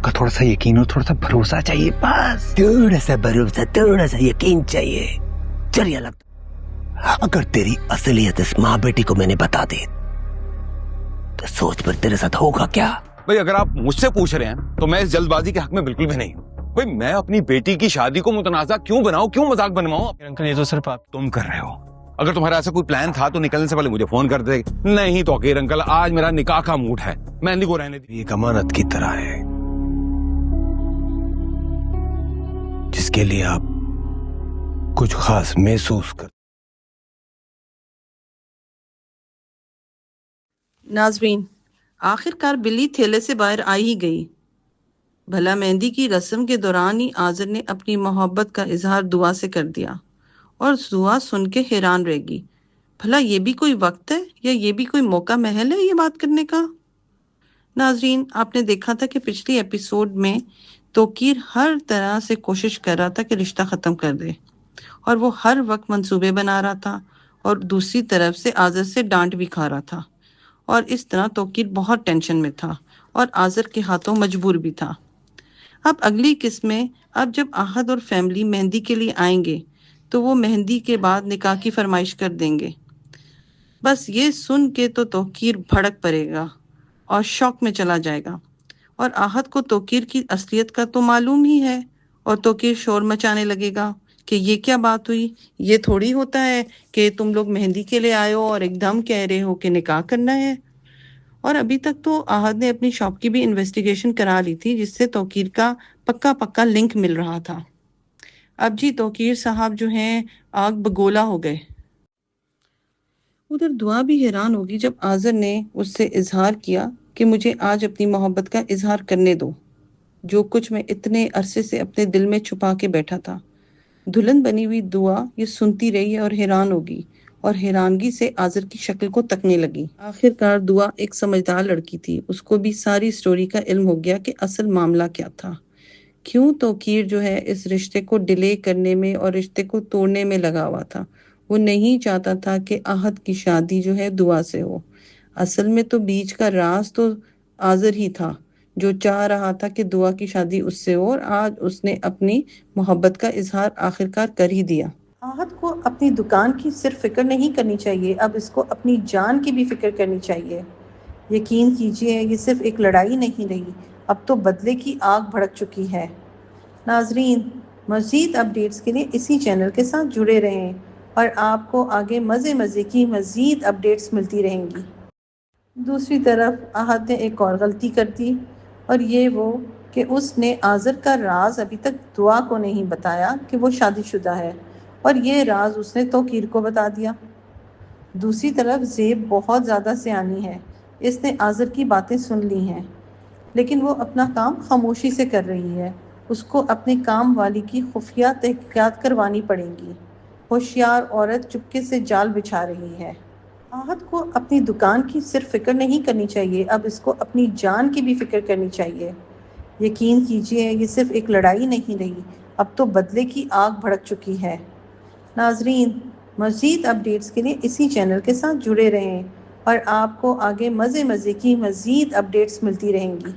आपका थोड़ा सा यकीन और थोड़ा सा भरोसा चाहिए, बस थोड़ा सा भरोसा, थोड़ा सा यकीन चाहिए। चलिए लगता, अगर तेरी असलियत इस माँ बेटी को मैंने बता दी तो सोच पर तेरे साथ होगा क्या? भाई अगर आप मुझसे पूछ रहे हैं तो मैं इस जल्दबाजी के हक में बिल्कुल भी नहीं हूँ। भाई मैं अपनी बेटी की शादी को मुतनाज़ा क्यों बनाऊं, क्यों मजाक बनवाऊं? अंकल ये तो सिर्फ आप तुम कर रहे हो। अगर तुम्हारा ऐसा कोई प्लान था तो निकलने से पहले मुझे फोन कर दे। नहीं तो अकीर अंकल, आज मेरा निकाह का मूड है, मेहंदी को रहने दी। एक अमानत की तरह है जिसके लिए आप कुछ खास महसूस कर। नाजरीन, आखिरकार बिल्ली थैले से बाहर आ ही गई। भला मेहंदी की रस्म के दौरान ही आज़र ने अपनी मोहब्बत का इजहार दुआ से कर दिया और दुआ सुन के हैरान रह गई। भला ये भी कोई वक्त है या ये भी कोई मौका महल है ये बात करने का? नाजरीन, आपने देखा था कि पिछली एपिसोड में तोकीर हर तरह से कोशिश कर रहा था कि रिश्ता ख़त्म कर दे और वो हर वक्त मंसूबे बना रहा था और दूसरी तरफ से आज़र से डांट भी खा रहा था और इस तरह तोकीर बहुत टेंशन में था और आज़र के हाथों मजबूर भी था। अब अगली किस्त में अब जब आहद और फैमिली मेहंदी के लिए आएंगे तो वो मेहंदी के बाद निकाह की फरमाइश कर देंगे। बस ये सुन के तो तोकीर भड़क पड़ेगा और शौक में चला जाएगा और आहद को तोकीर की असलियत का तो मालूम ही है और तोकीर शोर मचाने लगेगा कि ये क्या बात हुई, ये थोड़ी होता है कि तुम लोग मेहंदी के लिए आए हो और एकदम कह रहे हो कि निकाह करना है। और अभी तक तो आहद ने अपनी शॉप की भी इन्वेस्टिगेशन करा ली थी जिससे तोकीर का पक्का लिंक मिल रहा था। अब जी तोकीर साहब जो हैं आग बगोला हो गए। उधर दुआ भी हैरान होगी जब आज़र ने उससे इजहार किया कि मुझे आज अपनी मोहब्बत का इजहार करने दो, जो कुछ मैं इतने अरसे से अपने दिल में छुपा के बैठा था। दुल्हन बनी हुई दुआ ये सुनती रही और हैरान होगी और हैरानगी से आज़र की शक्ल को तकने लगी। आखिरकार दुआ एक समझदार लड़की थी, उसको भी सारी स्टोरी का इल्म हो गया कि असल मामला क्या था, क्यों तोकीर जो है इस रिश्ते को डिले करने में और रिश्ते को तोड़ने में लगा हुआ था। वो नहीं चाहता था कि आहद की शादी जो है दुआ से हो। असल में तो बीच का राज तो आज़र ही था जो चाह रहा था कि दुआ की शादी उससे हो और आज उसने अपनी मोहब्बत का इजहार आखिरकार कर ही दिया। आहद को अपनी दुकान की सिर्फ फिक्र नहीं करनी चाहिए, अब इसको अपनी जान की भी फिक्र करनी चाहिए। यकीन कीजिए ये सिर्फ एक लड़ाई नहीं रही, अब तो बदले की आग भड़क चुकी है। नाजरीन, मज़ीद अपडेट्स के लिए इसी चैनल के साथ जुड़े रहें और आपको आगे मज़े की मज़ीद अपडेट्स मिलती रहेंगी। दूसरी तरफ आहद ने एक और गलती कर दी और ये वो कि उसने आज़र का राज अभी तक दुआ को नहीं बताया कि वो शादीशुदा है और ये राज उसने तोकीर को बता दिया। दूसरी तरफ ज़ेब बहुत ज़्यादा सियानी है, इसने आज़र की बातें सुन ली हैं लेकिन वो अपना काम खामोशी से कर रही है। उसको अपने काम वाली की खुफिया तहकीकात करवानी पड़ेंगी। होशियार औरत चुपके से जाल बिछा रही है। आहद को अपनी दुकान की सिर्फ फिक्र नहीं करनी चाहिए, अब इसको अपनी जान की भी फिक्र करनी चाहिए। यकीन कीजिए ये सिर्फ एक लड़ाई नहीं रही, अब तो बदले की आग भड़क चुकी है। नाजरीन, मज़ीद अपडेट्स के लिए इसी चैनल के साथ जुड़े रहें और आपको आगे मज़े की मज़ीद अपडेट्स मिलती रहेंगी।